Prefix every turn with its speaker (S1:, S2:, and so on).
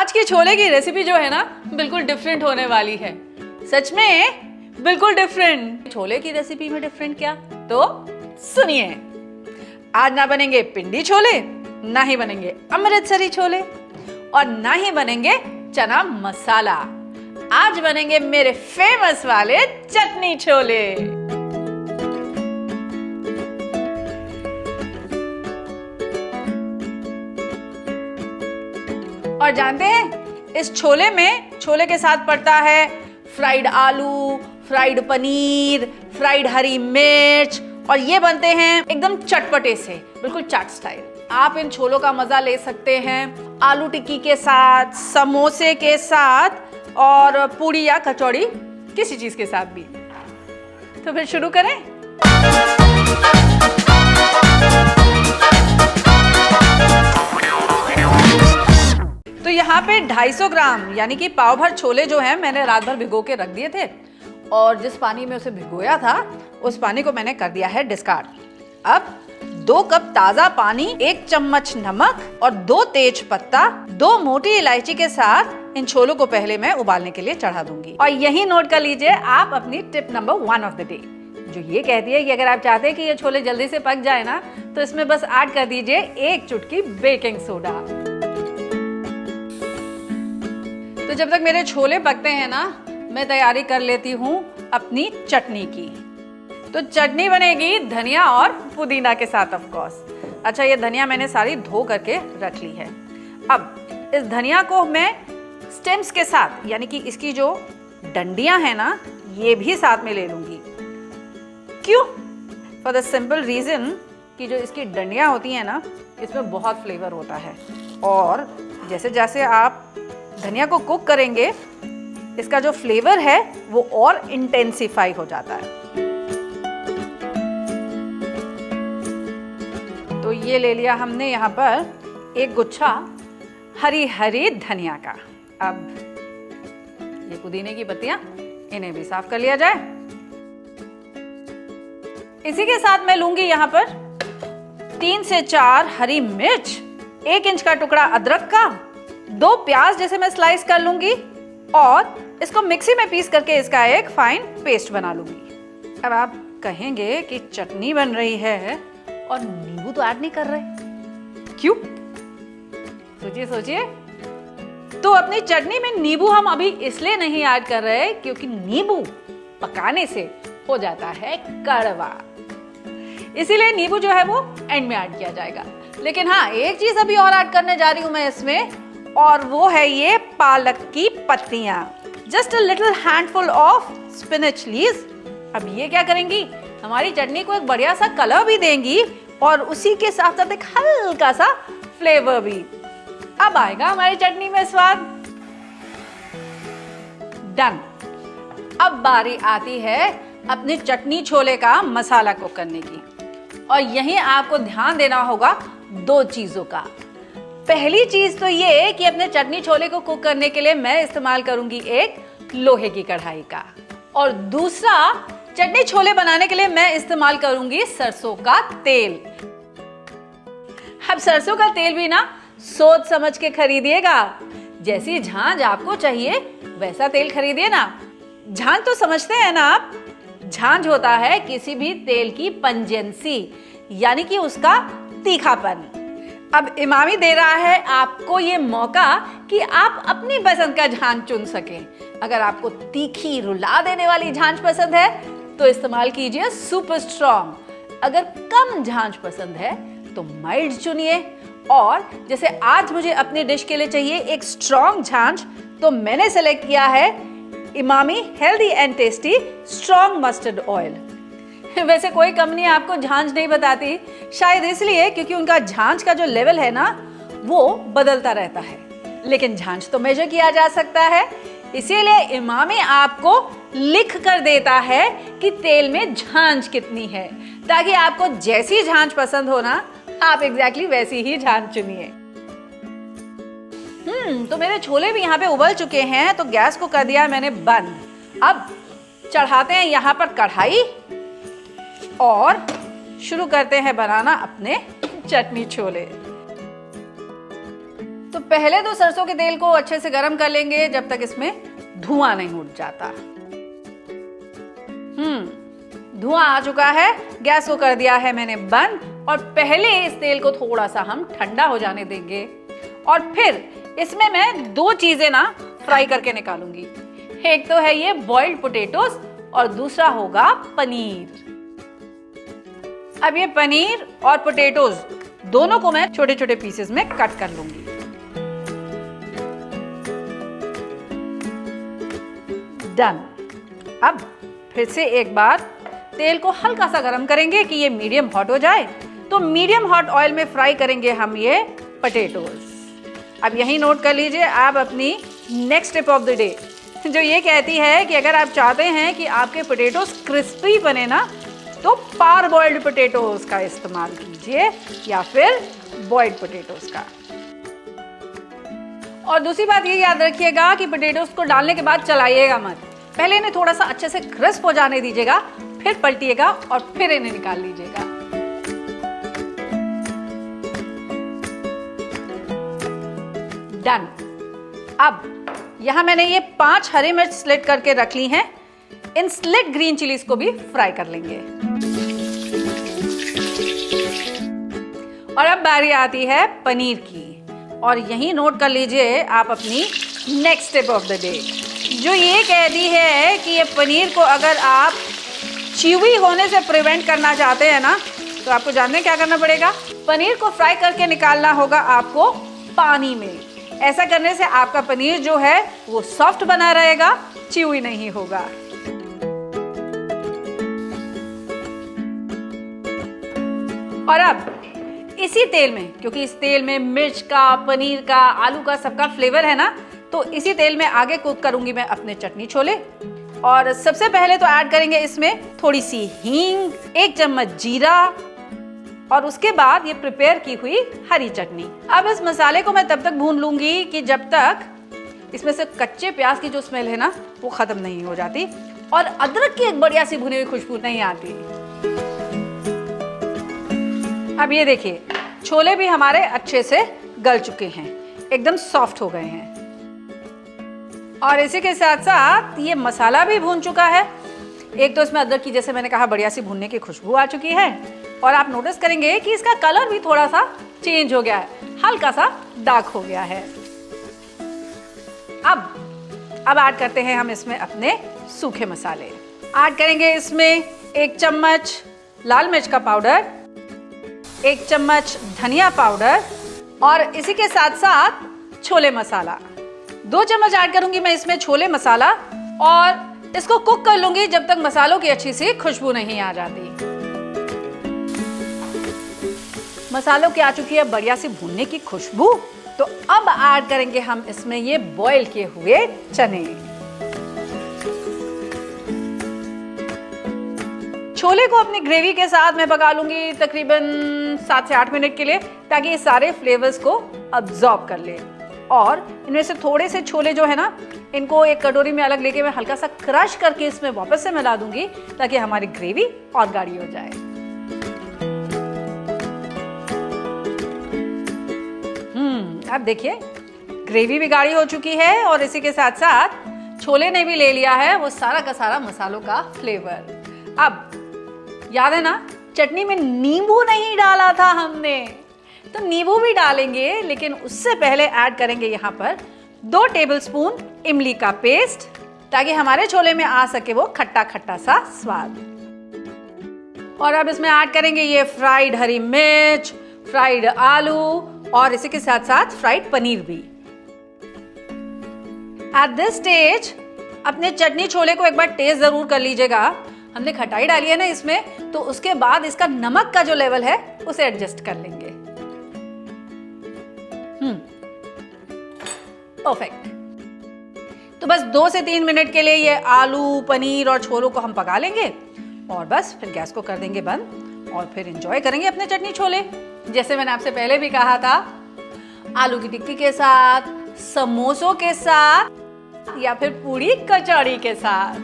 S1: आज की छोले की रेसिपी जो है ना बिल्कुल डिफरेंट होने वाली है। सच में बिल्कुल डिफरेंट। छोले की रेसिपी में डिफरेंट क्या? तो सुनिए, आज ना बनेंगे पिंडी छोले, ना ही बनेंगे अमृतसरी छोले और ना ही बनेंगे चना मसाला। आज बनेंगे मेरे फेमस वाले चटनी छोले। और जानते हैं इस छोले में छोले के साथ पड़ता है फ्राइड आलू, फ्राइड पनीर, फ्राइड हरी मिर्च और ये बनते हैं एकदम चटपटे से, बिल्कुल चाट स्टाइल। आप इन छोलों का मजा ले सकते हैं आलू टिक्की के साथ, समोसे के साथ और पूड़ी या कचौड़ी, किसी चीज के साथ भी। तो फिर शुरू करें। तो यहाँ पे 250 ग्राम यानी कि पाव भर छोले जो हैं मैंने रात भर भिगो के रख दिए थे और जिस पानी में उसे भिगोया था उस पानी को मैंने कर दिया है डिस्कार्ड। अब 2 कप ताजा पानी, 1 चम्मच नमक और 2 तेज पत्ता, 2 मोटी इलायची के साथ इन छोलों को पहले मैं उबालने के लिए चढ़ा दूंगी। और यही नोट कर लीजिए आप अपनी tip number 1 of the day, जो ये कहती है कि अगर आप चाहते हैं कि ये छोले जल्दी से पक जाए ना तो इसमें बस ऐड कर दीजिए 1 चुटकी बेकिंग सोडा। तो जब तक मेरे छोले पकते हैं ना मैं तैयारी कर लेती हूँ अपनी चटनी की। तो चटनी बनेगी धनिया और पुदीना के साथ ऑफ कोर्स। अच्छा, ये धनिया मैंने सारी धो करके रख ली है। अब इस धनिया को मैं स्टेम्स के साथ यानी कि इसकी जो डंडियां हैं ना ये भी साथ में ले लूंगी। क्यों? फॉर द सिंपल रीजन कि जो इसकी डंडियां होती हैं ना इसमें बहुत फ्लेवर होता है और जैसे जैसे आप धनिया को कुक करेंगे इसका जो फ्लेवर है वो और इंटेंसिफाई हो जाता है। तो ये ले लिया हमने यहाँ पर 1 गुच्छा हरी हरी धनिया का। अब ये पुदीने की पत्तियां इन्हें भी साफ कर लिया जाए। इसी के साथ मैं लूंगी यहाँ पर 3 से 4 हरी मिर्च, 1 इंच का टुकड़ा अदरक का, 2 प्याज जैसे मैं स्लाइस कर लूंगी और इसको मिक्सी में पीस करके इसका एक फाइन पेस्ट बना लूंगी। अब आप कहेंगे कि चटनी बन रही है और नींबू तो ऐड नहीं कर रहे, क्यों? सोचिए सोचिए। तो अपनी चटनी में नींबू हम अभी इसलिए नहीं ऐड कर रहे क्योंकि नींबू पकाने से हो जाता है कड़वा, इसीलिए नींबू जो है वो एंड में ऐड किया जाएगा। लेकिन हाँ, एक चीज अभी और ऐड करने जा रही हूं मैं इसमें और वो है ये पालक की पत्तियां। Just a little handful of spinach leaves. अब ये क्या करेंगी, हमारी चटनी को एक बढ़िया सा कलर भी देंगी और उसी के साथ साथ एक हल्का सा फ्लेवर भी। अब आएगा हमारी चटनी में स्वाद। डन। अब बारी आती है अपनी चटनी छोले का मसाला कुक करने की और यहीं आपको ध्यान देना होगा 2 चीजों का। पहली चीज तो ये कि अपने चटनी छोले को कुक करने के लिए मैं इस्तेमाल करूंगी एक लोहे की कढ़ाई का और दूसरा चटनी छोले बनाने के लिए मैं इस्तेमाल करूंगी सरसों का तेल। अब सरसों का तेल भी ना सोच समझ के खरीदिएगा। जैसी झांझ आपको चाहिए वैसा तेल खरीदिए ना। झांझ तो समझते हैं ना आप? झांझ होता है किसी भी तेल की पंजेंसी यानी कि उसका तीखापन। अब इमामी दे रहा है आपको ये मौका कि आप अपनी पसंद का झांझ चुन सकें। अगर आपको तीखी रुला देने वाली झांझ पसंद है तो इस्तेमाल कीजिए सुपर स्ट्रॉन्ग। अगर कम झांझ पसंद है तो माइल्ड चुनिए। और जैसे आज मुझे अपनी डिश के लिए चाहिए एक स्ट्रॉन्ग झांझ तो मैंने सेलेक्ट किया है Emami healthy and tasty strong mustard oil. वैसे कोई कंपनी आपको झांझ नहीं बताती, शायद इसलिए क्योंकि उनका झांझ का जो लेवल है ना वो बदलता रहता है, लेकिन झांझ तो मेजर किया जा सकता है। इसीलिए इमामी आपको लिख कर देता है कि तेल में झांझ कितनी है, ताकि आपको जैसी झांझ पसंद हो ना आप एग्जैक्टली वैसी ही झांझ चुनिए। तो मेरे छोले भी यहाँ पे उबल चुके हैं तो गैस को कर दिया मैंने बंद। अब चढ़ाते हैं यहाँ पर कढ़ाई और शुरू करते हैं बनाना अपने चटनी छोले। तो पहले तो सरसों के तेल को अच्छे से गर्म कर लेंगे जब तक इसमें धुआं नहीं उठ जाता। धुआं आ चुका है, गैस को कर दिया है मैंने बंद और पहले इस तेल को थोड़ा सा हम ठंडा हो जाने देंगे और फिर इसमें मैं दो चीजें ना फ्राई करके निकालूंगी। एक तो है ये बॉइल्ड पोटैटोस और दूसरा होगा पनीर। अब ये पनीर और पोटैटोस दोनों को मैं छोटे छोटे पीसेस में कट कर लूंगी। डन। अब फिर से एक बार तेल को हल्का सा गरम करेंगे कि ये मीडियम हॉट हो जाए। तो मीडियम हॉट ऑयल में फ्राई करेंगे हम ये पोटैटोस। अब यही नोट कर लीजिए आप अपनी next tip of the day, जो ये कहती है कि अगर आप चाहते हैं कि आपके पोटैटोस क्रिस्पी बने ना, तो पार बॉइल्ड पोटैटोस का इस्तेमाल कीजिए या फिर बॉइल्ड पोटैटोस का। और दूसरी बात ये याद रखिएगा कि पोटैटोस को डालने के बाद चलाइएगा मत, पहले इन्हें थोड़ा सा अच्छे से क्रिस्प हो जाने दीजिएगा, फिर पलटिएगा और फिर इन्हें निकाल लीजिएगा। डन। अब यहां मैंने ये 5 हरी मिर्च स्लिट करके रख ली हैं। इन स्लिट ग्रीन चिलीज को भी फ्राई कर लेंगे। और अब बारी आती है पनीर की, और यही नोट कर लीजिए आप अपनी next tip of the day, जो ये कहती है कि ये पनीर को अगर आप च्यूवी होने से प्रिवेंट करना चाहते हैं ना, तो आपको जानने क्या करना पड़ेगा। पनीर को फ्राई करके निकालना होगा आपको पानी में। ऐसा करने से आपका पनीर जो है वो सॉफ्ट बना रहेगा, च्यूवी नहीं होगा। और अब इसी तेल में, क्योंकि इस तेल में मिर्च का, पनीर का, आलू का सबका फ्लेवर है ना, तो इसी तेल में आगे कुक करूंगी मैं अपने चटनी छोले। और सबसे पहले तो ऐड करेंगे इसमें थोड़ी सी हींग, 1 चम्मच जीरा और उसके बाद ये प्रिपेयर की हुई हरी चटनी। अब इस मसाले को मैं तब तक भून लूंगी कि जब तक इसमें से कच्चे प्याज की जो स्मेल है ना वो खत्म नहीं हो जाती और अदरक की एक बढ़िया सी भुनी हुई खुशबू नहीं आती। अब ये देखिए छोले भी हमारे अच्छे से गल चुके हैं, एकदम सॉफ्ट हो गए हैं। और इसी के साथ साथ ये मसाला भी भून चुका है। एक तो इसमें अदरक की, जैसे मैंने कहा, बढ़िया सी भुनने की खुशबू आ चुकी है और आप नोटिस करेंगे कि इसका कलर भी थोड़ा सा चेंज हो गया है, हल्का सा डार्क हो गया है। अब ऐड करते हैं हम इसमें अपने सूखे मसाले। ऐड करेंगे इसमें 1 चम्मच लाल मिर्च का पाउडर, 1 चम्मच धनिया पाउडर और इसी के साथ साथ छोले मसाला। 2 चम्मच ऐड करूंगी मैं इसमें छोले मसाला और इसको कुक कर लूंगी जब तक मसालों की अच्छी सी खुशबू नहीं आ जाती। मसालों की आ चुकी है बढ़िया सी भूनने की खुशबू, तो अब ऐड करेंगे हम इसमें ये बॉईल किए हुए चने। छोले को अपनी ग्रेवी के साथ मैं पका लूंगी तकरीबन 7 से 8 मिनट के लिए, ताकि ये सारे फ्लेवर्स को अब्सॉर्ब कर ले। और इनमें से थोड़े से छोले जो है ना, इनको एक कटोरी में अलग लेके मैं हल्का सा क्रश करके इसमें वापस से मिला दूंगी, ताकि हमारी ग्रेवी और गाढ़ी हो जाए। अब देखिए ग्रेवी भी गाढ़ी हो चुकी है और इसी के साथ साथ छोले ने भी ले लिया है वो सारा का सारा मसालों का फ्लेवर। अब याद है ना, चटनी में नींबू नहीं डाला था हमने, तो नींबू भी डालेंगे, लेकिन उससे पहले ऐड करेंगे यहाँ पर 2 टेबलस्पून इमली का पेस्ट, ताकि हमारे छोले में आ सके वो खट्टा खट्टा सा स्वाद। और अब इसमें ऐड करेंगे ये फ्राइड हरी मिर्च, फ्राइड आलू और इसी के साथ साथ फ्राइड पनीर भी। एट दिस स्टेज अपने चटनी छोले को एक बार टेस्ट जरूर कर लीजिएगा। हमने खटाई डाली है ना इसमें, तो उसके बाद इसका नमक का जो लेवल है उसे एडजस्ट कर लेंगे। परफेक्ट। तो बस 2 से 3 मिनट के लिए ये आलू, पनीर और छोलों को हम पका लेंगे और बस फिर गैस को कर देंगे बंद और फिर एंजॉय करेंगे अपने चटनी छोले। जैसे मैंने आपसे पहले भी कहा था, आलू की टिक्की के साथ, समोसों के साथ या फिर पूरी कचौड़ी के साथ।